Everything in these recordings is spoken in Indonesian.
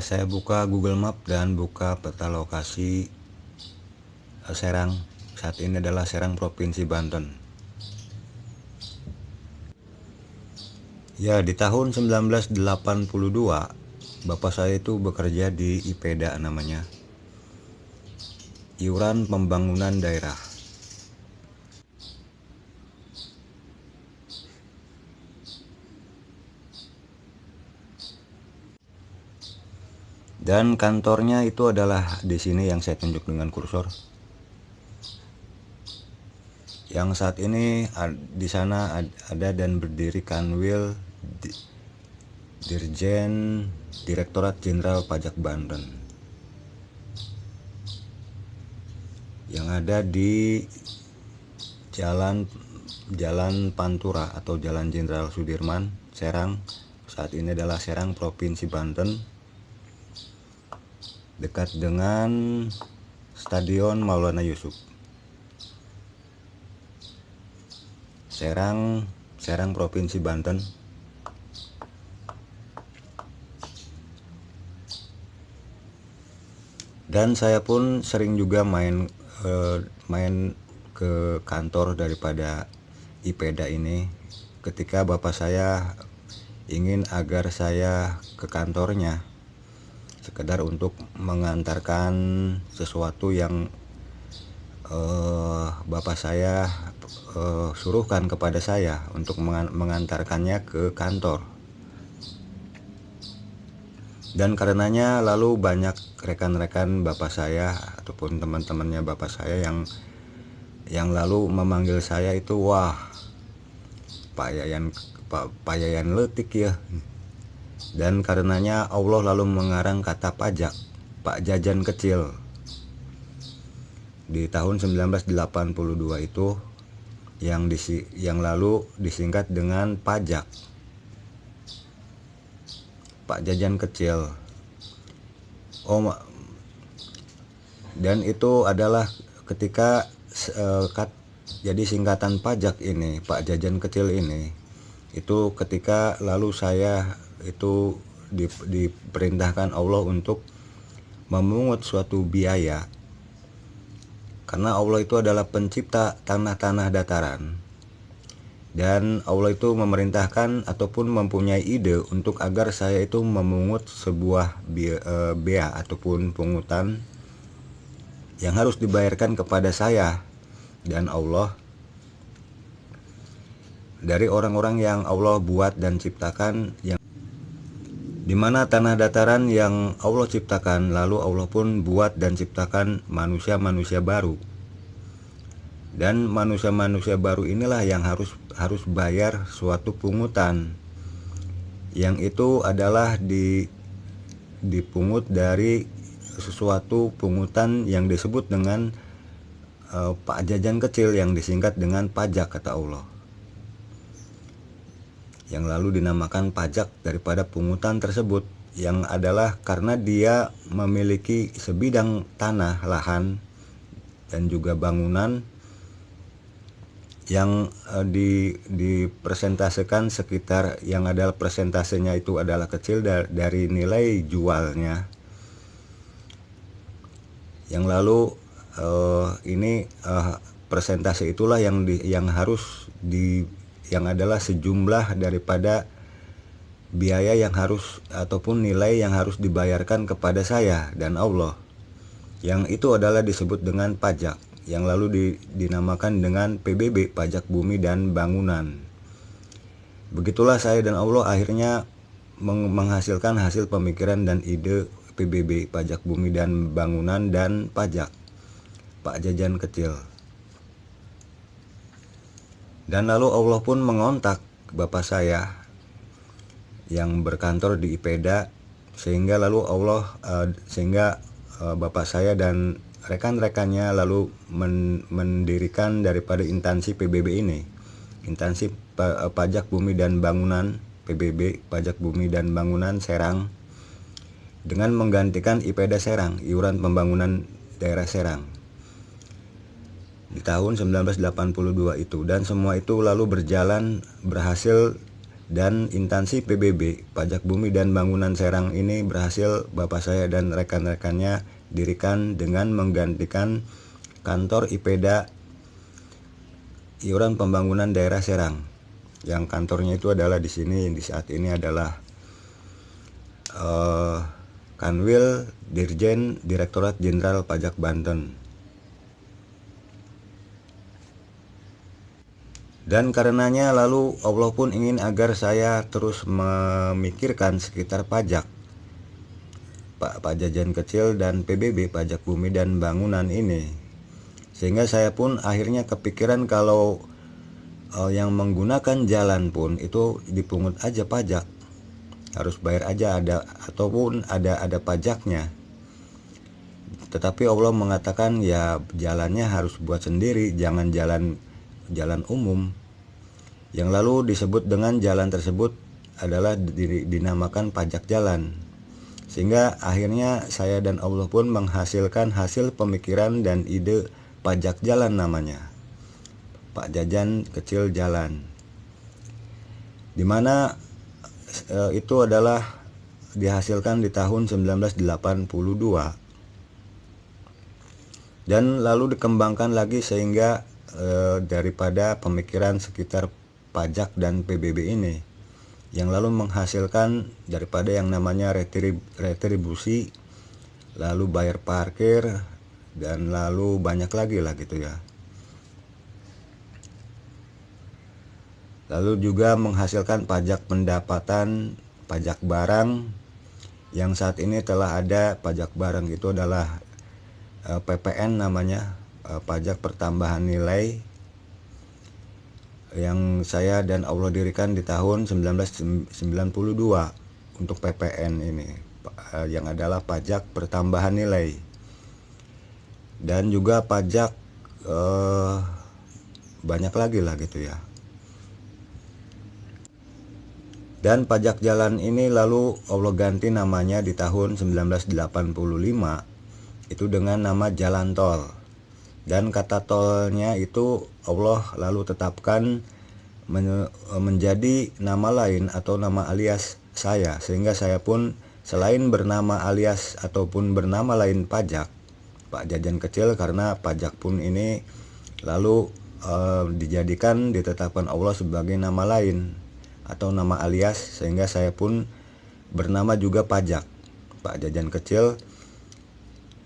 saya buka Google Map dan buka peta lokasi Serang. Saat ini adalah Serang, Provinsi Banten. Ya, di tahun 1982 bapak saya itu bekerja di IPEDA namanya, Iuran Pembangunan Daerah. Dan kantornya itu adalah di sini yang saya tunjuk dengan kursor. Yang saat ini di sana ada dan berdiri Kanwil Dirjen Direktorat Jenderal Pajak Banten, yang ada di Jalan Pantura atau Jalan Jenderal Sudirman, Serang. Saat ini adalah Serang, Provinsi Banten, dekat dengan Stadion Maulana Yusuf. Serang, Provinsi Banten. Dan saya pun sering juga main ke kantor daripada IPEDA ini ketika bapak saya ingin agar saya ke kantornya sekedar untuk mengantarkan sesuatu yang bapak saya suruhkan kepada saya untuk mengantarkannya ke kantor. Dan karenanya lalu banyak rekan-rekan bapak saya ataupun teman-temannya bapak saya yang lalu memanggil saya itu, wah, Pak Yayan letik ya. Dan karenanya Allah lalu mengarang kata pajak, Pak Jajan Kecil. Di tahun 1982 itu yang lalu disingkat dengan pajak, Pak Jajan Kecil. Dan itu adalah ketika jadi singkatan pajak ini, Pak Jajan Kecil ini, itu ketika lalu saya itu diperintahkan Allah untuk memungut suatu biaya, karena Allah itu adalah pencipta tanah-tanah dataran. Dan Allah itu memerintahkan ataupun mempunyai ide untuk agar saya itu memungut sebuah bea ataupun pungutan yang harus dibayarkan kepada saya dan Allah dari orang-orang yang Allah buat dan ciptakan, yang dimana tanah dataran yang Allah ciptakan, lalu Allah pun buat dan ciptakan manusia-manusia baru. Dan manusia-manusia baru inilah yang harus bayar suatu pungutan, yang itu adalah dipungut dari sesuatu pungutan yang disebut dengan Pak Jajan Kecil, yang disingkat dengan pajak, kata Allah, yang lalu dinamakan pajak daripada pungutan tersebut, yang adalah karena dia memiliki sebidang tanah, lahan, dan juga bangunan yang dipresentasekan sekitar, yang adalah persentasenya itu adalah kecil dari nilai jualnya, yang lalu persentase itulah yang adalah sejumlah daripada biaya yang harus ataupun nilai yang harus dibayarkan kepada saya dan Allah, yang itu adalah disebut dengan pajak, yang lalu dinamakan dengan PBB, Pajak Bumi dan Bangunan. Begitulah saya dan Allah akhirnya menghasilkan hasil pemikiran dan ide PBB, Pajak Bumi dan Bangunan, dan pajak, Pak Jajan Kecil. Dan lalu Allah pun mengontak bapak saya yang berkantor di IPEDA, sehingga bapak saya dan rekan-rekannya lalu mendirikan daripada instansi PBB ini, instansi Pajak Bumi dan Bangunan, PBB, Pajak Bumi dan Bangunan Serang, dengan menggantikan IPEDA Serang, Iuran Pembangunan Daerah Serang, di tahun 1982 itu. Dan semua itu lalu berjalan, berhasil dan instansi PBB, Pajak Bumi dan Bangunan Serang ini berhasil Bapak saya dan rekan-rekannya dirikan dengan menggantikan kantor IPEDA Iuran Pembangunan Daerah Serang, yang kantornya itu adalah di sini di saat ini adalah Kanwil Dirjen Direktorat Jenderal Pajak Banten. Dan karenanya lalu Allah pun ingin agar saya terus memikirkan sekitar pajak, Pak Jajan Kecil dan PBB, Pajak Bumi dan Bangunan ini. Sehingga saya pun akhirnya kepikiran kalau yang menggunakan jalan pun itu dipungut aja pajak, harus bayar aja ada ataupun ada pajaknya. Tetapi Allah mengatakan ya jalannya harus buat sendiri, jangan jalan umum. Yang lalu disebut dengan jalan tersebut adalah dinamakan pajak jalan. Sehingga akhirnya saya dan Allah pun menghasilkan hasil pemikiran dan ide pajak jalan namanya, Pak Jajan Kecil Jalan, dimana itu adalah dihasilkan di tahun 1982 dan lalu dikembangkan lagi sehingga daripada pemikiran sekitar pajak dan PBB ini yang lalu menghasilkan daripada yang namanya retribusi, lalu bayar parkir, dan lalu banyak lagi lah gitu ya. Lalu juga menghasilkan pajak pendapatan, pajak barang, yang saat ini telah ada pajak barang itu adalah PPN namanya, pajak pertambahan nilai, yang saya dan Allah dirikan di tahun 1992 untuk PPN ini, yang adalah pajak pertambahan nilai. Dan juga pajak banyak lagi lah gitu ya. Dan pajak jalan ini lalu Allah ganti namanya di tahun 1985 itu dengan nama jalan tol. Dan kata tolnya itu Allah lalu tetapkan menjadi nama lain atau nama alias saya, sehingga saya pun selain bernama alias ataupun bernama lain pajak, Pak Jajan Kecil, karena pajak pun ini lalu ditetapkan Allah sebagai nama lain atau nama alias, sehingga saya pun bernama juga pajak, Pak Jajan Kecil,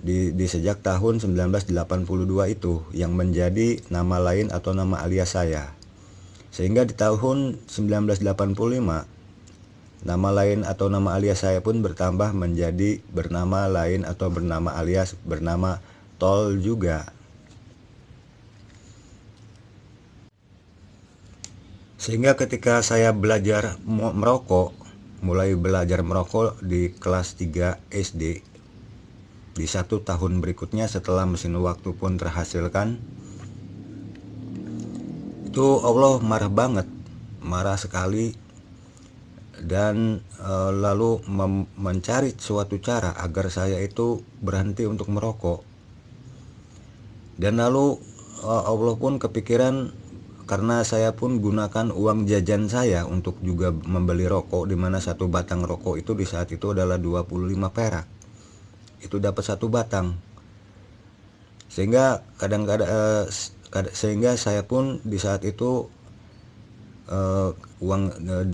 di sejak tahun 1982 itu yang menjadi nama lain atau nama alias saya. Sehingga di tahun 1985 nama lain atau nama alias saya pun bertambah menjadi bernama lain atau bernama alias bernama Tol juga. Sehingga ketika saya belajar merokok, mulai belajar merokok di kelas 3 SD, di 1 tahun berikutnya setelah mesin waktu pun terhasilkan, itu Allah marah banget, marah sekali, dan lalu mencari suatu cara agar saya itu berhenti untuk merokok. Dan lalu Allah pun kepikiran, karena saya pun gunakan uang jajan saya untuk juga membeli rokok, di mana 1 batang rokok itu di saat itu adalah 25 perak. Itu dapat 1 batang, sehingga sehingga saya pun di saat itu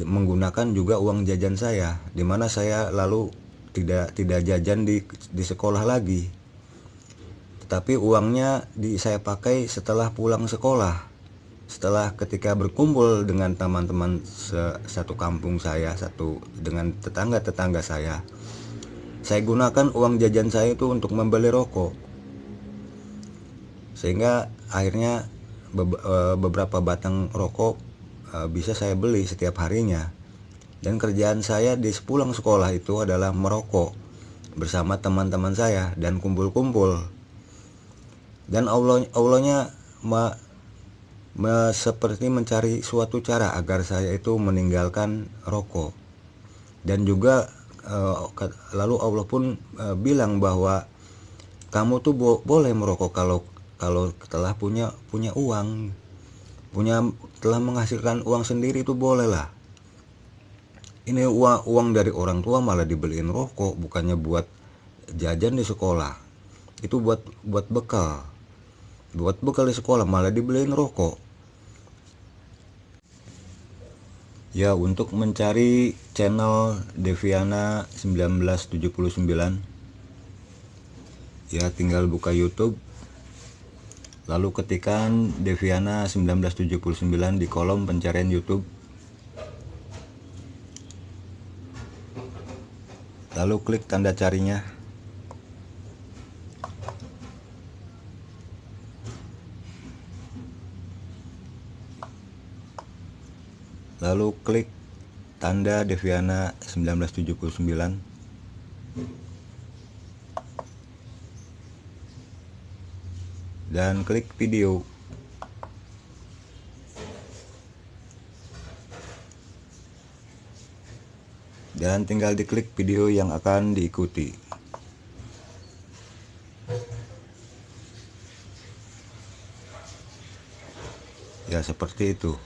menggunakan juga uang jajan saya, di mana saya lalu tidak jajan di sekolah lagi, tetapi uangnya saya pakai setelah pulang sekolah, setelah ketika berkumpul dengan teman-teman satu kampung saya, dengan tetangga saya gunakan uang jajan saya itu untuk membeli rokok, sehingga akhirnya beberapa batang rokok bisa saya beli setiap harinya. Dan kerjaan saya di sepulang sekolah itu adalah merokok bersama teman-teman saya dan kumpul-kumpul. Dan Allahnya seperti mencari suatu cara agar saya itu meninggalkan rokok. Dan juga lalu Allah pun bilang bahwa kamu tuh boleh merokok kalau telah punya uang, telah menghasilkan uang sendiri, itu boleh lah. Ini uang dari orang tua malah dibeliin rokok, bukannya buat jajan di sekolah. Itu buat bekal. Buat bekal di sekolah malah dibeliin rokok. Ya, untuk mencari channel Deviana 1979, ya tinggal buka YouTube, lalu ketikkan Deviana 1979 di kolom pencarian YouTube. Lalu klik tanda carinya. Lalu klik tanda Deviana 1979. Dan klik video. Dan tinggal diklik video yang akan diikuti. Ya, seperti itu.